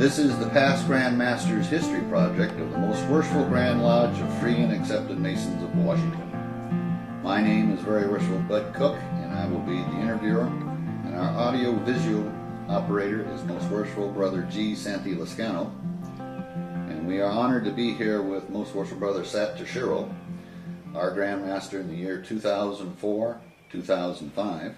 This is the Past Grand Masters History Project of the Most Worshipful Grand Lodge of Free and Accepted Masons of Washington. My name is Very Worshipful Bud Cook, and I will be the interviewer, and our audio-visual operator is Most Worshipful Brother G. Santi Lascano. And we are honored to be here with Most Worshipful Brother Satoru Tashiro, our Grand Master in the year 2004-2005.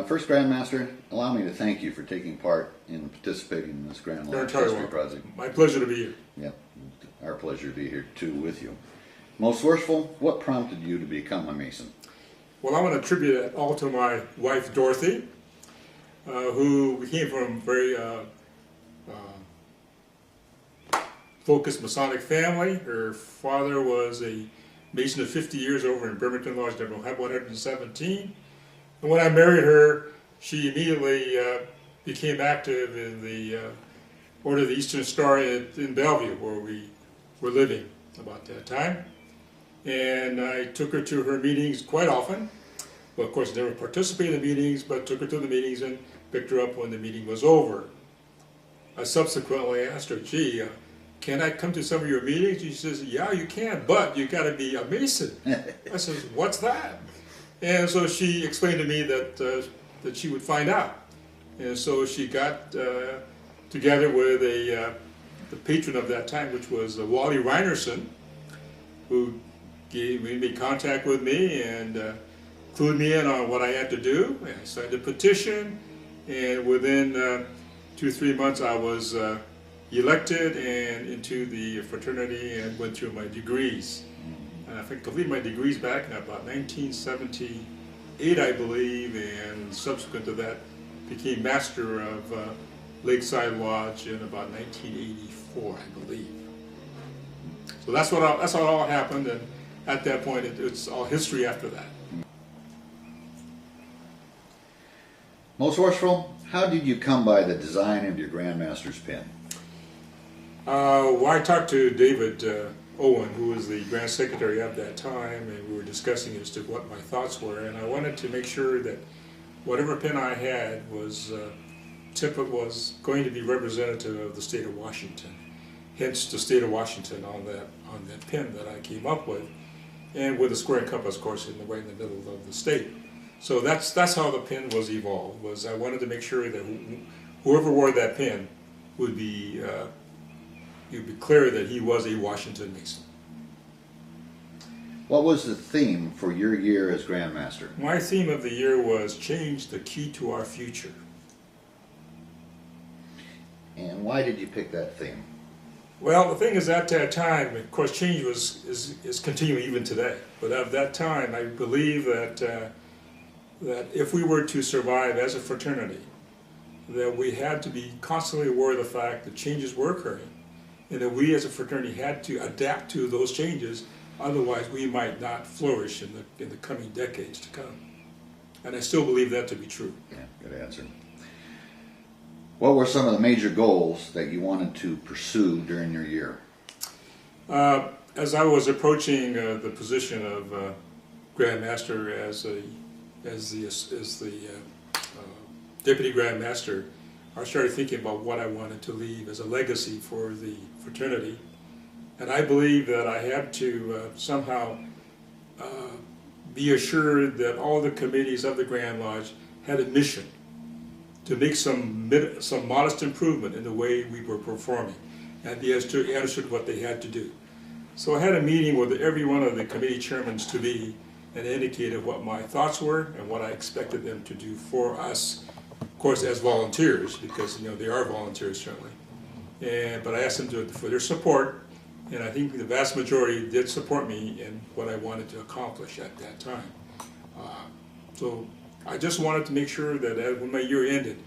First Grand Master, allow me to thank you for taking part in participating in this Grand Lodge History Project. My pleasure to be here. Yep, our pleasure to be here too with you. Most Worshipful, what prompted you to become a Mason? Well, I want to attribute that all to my wife Dorothy, who came from a very focused Masonic family. Her father was a Mason of 50 years over in Bremerton Lodge number 117. And when I married her, she immediately became active in the Order of the Eastern Star in Bellevue, where we were living about that time. And I took her to her meetings quite often. Well, of course, never participated in the meetings, but took her to the meetings and picked her up when the meeting was over. I subsequently asked her, gee, can I come to some of your meetings? She says, yeah, you can, but you got to be a Mason. I says, what's that? And so she explained to me that that she would find out. And so she got together with the patron of that time, which was Wally Reinerson, who made contact with me and clued me in on what I had to do. I signed a petition, and within 2-3 months I was elected and into the fraternity and went through my degrees. I completed my degrees back in about 1978, I believe, and subsequent to that became master of Lakeside Lodge in about 1984, I believe. So that's how it all happened, and at that point it's all history after that. Most Worshipful, how did you come by the design of your Grand Master's pin? Well, I talked to David Owen, who was the Grand Secretary at that time, and we were discussing as to what my thoughts were, and I wanted to make sure that whatever pin I had was going to be representative of the state of Washington. Hence the state of Washington on that pin that I came up with, and with a square and compass, of course, right in the middle of the state. So that's how the pin was evolved. I wanted to make sure that whoever wore that pin would be you'd be clear that he was a Washington Mason. What was the theme for your year as Grand Master? My theme of the year was change, the key to our future. And why did you pick that theme? Well, the thing is, at that time, of course, change is continuing even today. But at that time, I believe that if we were to survive as a fraternity, that we had to be constantly aware of the fact that changes were occurring, and that we as a fraternity had to adapt to those changes, otherwise we might not flourish in the coming decades to come. And I still believe that to be true. Yeah, good answer. What were some of the major goals that you wanted to pursue during your year? As I was approaching the position of Grand Master as the Deputy Grand Master, I started thinking about what I wanted to leave as a legacy for the fraternity. And I believe that I had to somehow be assured that all the committees of the Grand Lodge had a mission to make some modest improvement in the way we were performing, and they understood what they had to do. So I had a meeting with every one of the committee chairmen to be and indicated what my thoughts were and what I expected them to do for us, of course, as volunteers, because they are volunteers certainly. But I asked them for their support, and I think the vast majority did support me in what I wanted to accomplish at that time. So I just wanted to make sure that when my year ended,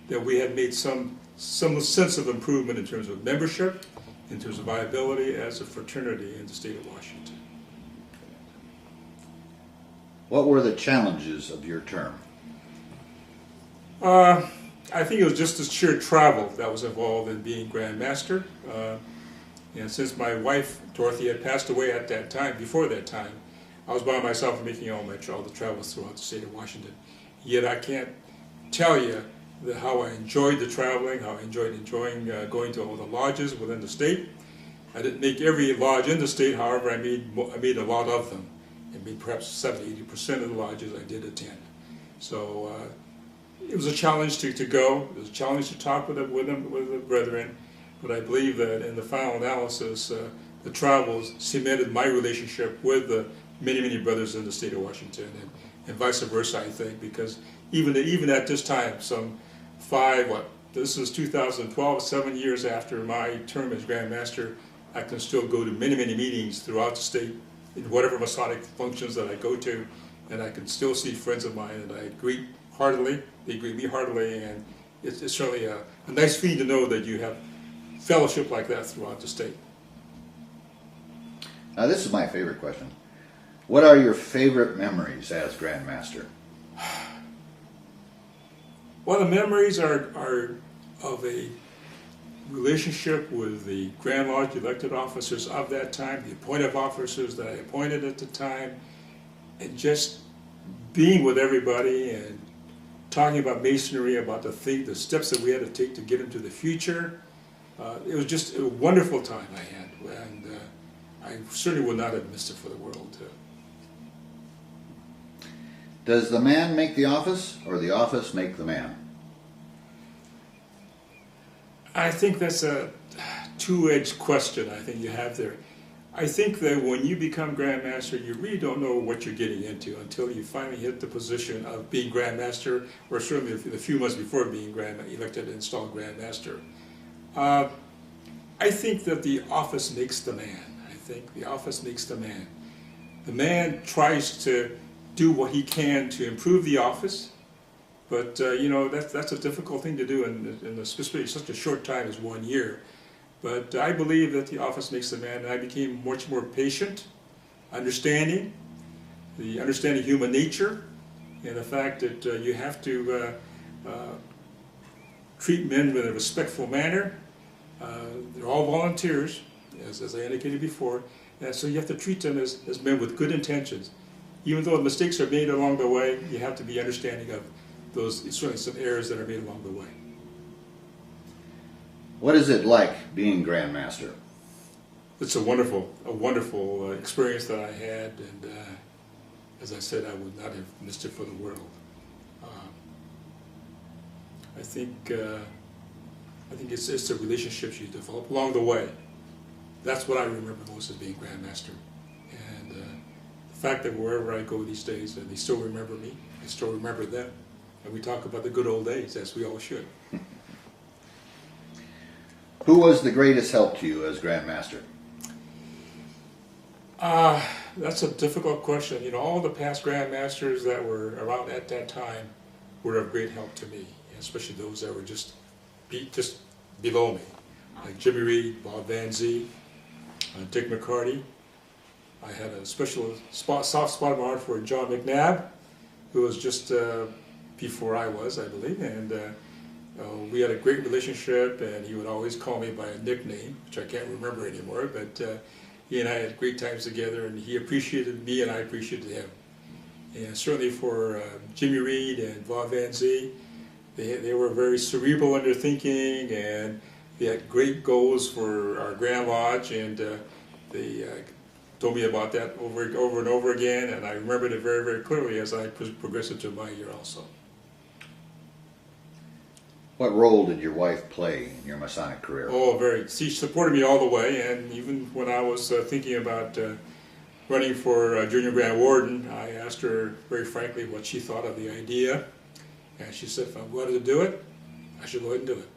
that we had made some sense of improvement in terms of membership, in terms of viability as a fraternity in the state of Washington. What were the challenges of your term? I think it was just the sheer travel that was involved in being Grand Master. And since my wife, Dorothy, had passed away at that time, before that time, I was by myself making all the travels throughout the state of Washington. Yet I can't tell you how I enjoyed the traveling, how I enjoying going to all the lodges within the state. I didn't make every lodge in the state, however, I made a lot of them. I mean, perhaps 70–80% of the lodges I did attend. So it was a challenge to go. It was a challenge to talk with the brethren. But I believe that in the final analysis, the travels cemented my relationship with the many brothers in the state of Washington, and vice versa, I think, because even at this time, this is 2012, 7 years after my term as Grand Master, I can still go to many meetings throughout the state, in whatever Masonic functions that I go to, and I can still see friends of mine, and I greet heartily, they greet me heartily, and it's certainly a nice feeling to know that you have fellowship like that throughout the state. Now this is my favorite question. What are your favorite memories as Grand Master? Well, the memories are of a relationship with the Grand Lodge elected officers of that time, the appointed officers that I appointed at the time, and just being with everybody and talking about Masonry, about the steps that we had to take to get into the future. It was just a wonderful time I had, and I certainly would not have missed it for the world. Does the man make the office, or the office make the man? I think that's a two-edged question I think you have there. I think that when you become Grand Master, you really don't know what you're getting into until you finally hit the position of being Grand Master, or certainly the few months before being elected and installed Grand Master. I think that the office makes the man. I think the office makes the man. The man tries to do what he can to improve the office, but that's a difficult thing to do in especially such a short time as 1 year. But I believe that the office makes the man, and I became much more patient, understanding human nature, and the fact that you have to treat men with a respectful manner. They're all volunteers, as I indicated before, and so you have to treat them as men with good intentions. Even though mistakes are made along the way, you have to be understanding of those, certainly some errors that are made along the way. What is it like being Grand Master? It's a wonderful experience that I had, and as I said, I would not have missed it for the world. I think it's the relationships you develop along the way. That's what I remember most as being Grand Master. And the fact that wherever I go these days, they still remember me, I still remember them. And we talk about the good old days, as we all should. Who was the greatest help to you as Grand Master? That's a difficult question. All the past Grand Masters that were around at that time were of great help to me, especially those that were just below me, like Jimmy Reed, Bob Van Zee, Dick McCarty. I had a special soft spot of my heart for John McNabb, who was just before I was, I believe, and we had a great relationship, and he would always call me by a nickname, which I can't remember anymore, but he and I had great times together, and he appreciated me and I appreciated him. And certainly for Jimmy Reed and Bob Van Zee, they were very cerebral in their thinking, and they had great goals for our Grand Lodge, and they told me about that over and over again, and I remembered it very clearly as I progressed into my year also. What role did your wife play in your Masonic career? Oh, she supported me all the way, and even when I was thinking about running for Junior Grand Warden, I asked her very frankly what she thought of the idea, and she said if I wanted to do it, I should go ahead and do it.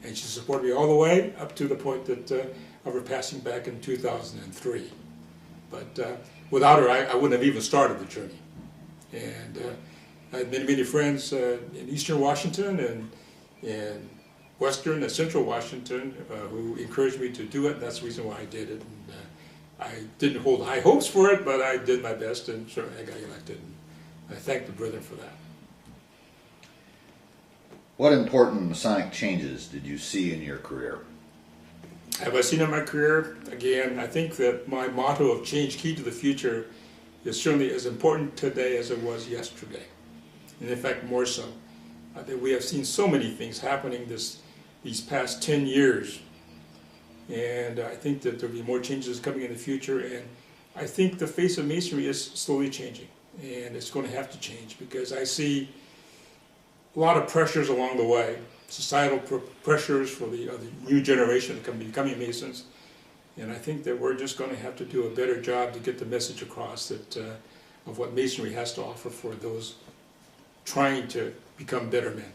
And she supported me all the way up to the point that of her passing back in 2003. But without her, I wouldn't have even started the journey. And I had many friends in Eastern Washington and Western and Central Washington who encouraged me to do it, and that's the reason why I did it. And, I didn't hold high hopes for it, but I did my best, and certainly I got elected. And I thank the brethren for that. What important Masonic changes did you see in your career? Have I seen in my career? Again, I think that my motto of change key to the future is certainly as important today as it was yesterday. And in fact, more so. that we have seen so many things happening these past 10 years. And I think that there'll be more changes coming in the future. And I think the face of masonry is slowly changing. And it's going to have to change because I see a lot of pressures along the way. Societal pressures for the new generation becoming Masons. And I think that we're just going to have to do a better job to get the message across that of what Masonry has to offer for those trying to become better men.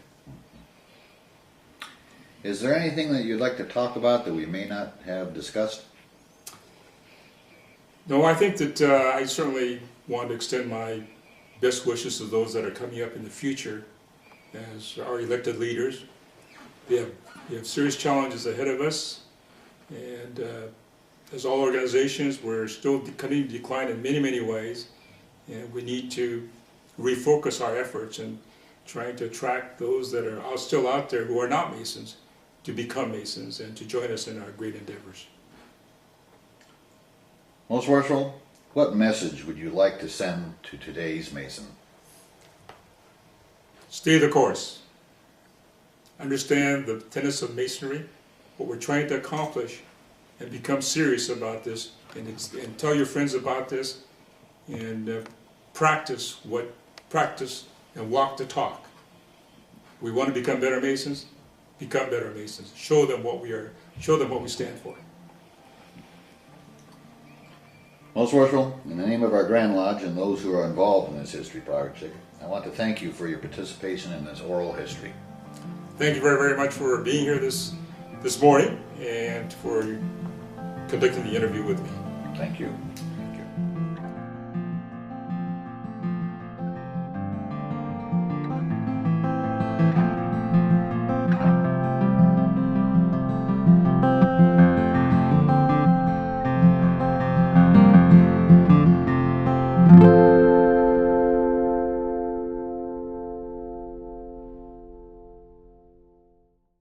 Is there anything that you'd like to talk about that we may not have discussed? No, I think that I certainly want to extend my best wishes to those that are coming up in the future as our elected leaders. We have serious challenges ahead of us, and as all organizations, we're still continuing to decline in many, many ways, and we need to refocus our efforts in trying to attract those that are still out there who are not Masons to become Masons and to join us in our great endeavors. Most Worshipful, what message would you like to send to today's Mason? Stay the course. Understand the tenets of Masonry, what we're trying to accomplish, and become serious about this, and tell your friends about this, and practice and walk the talk. We want to become better Masons. Become better Masons. Show them what we are. Show them what we stand for. Most Worshipful, in the name of our Grand Lodge and those who are involved in this history project, I want to thank you for your participation in this oral history. Thank you very, very much for being here this morning and for conducting the interview with me. Thank you.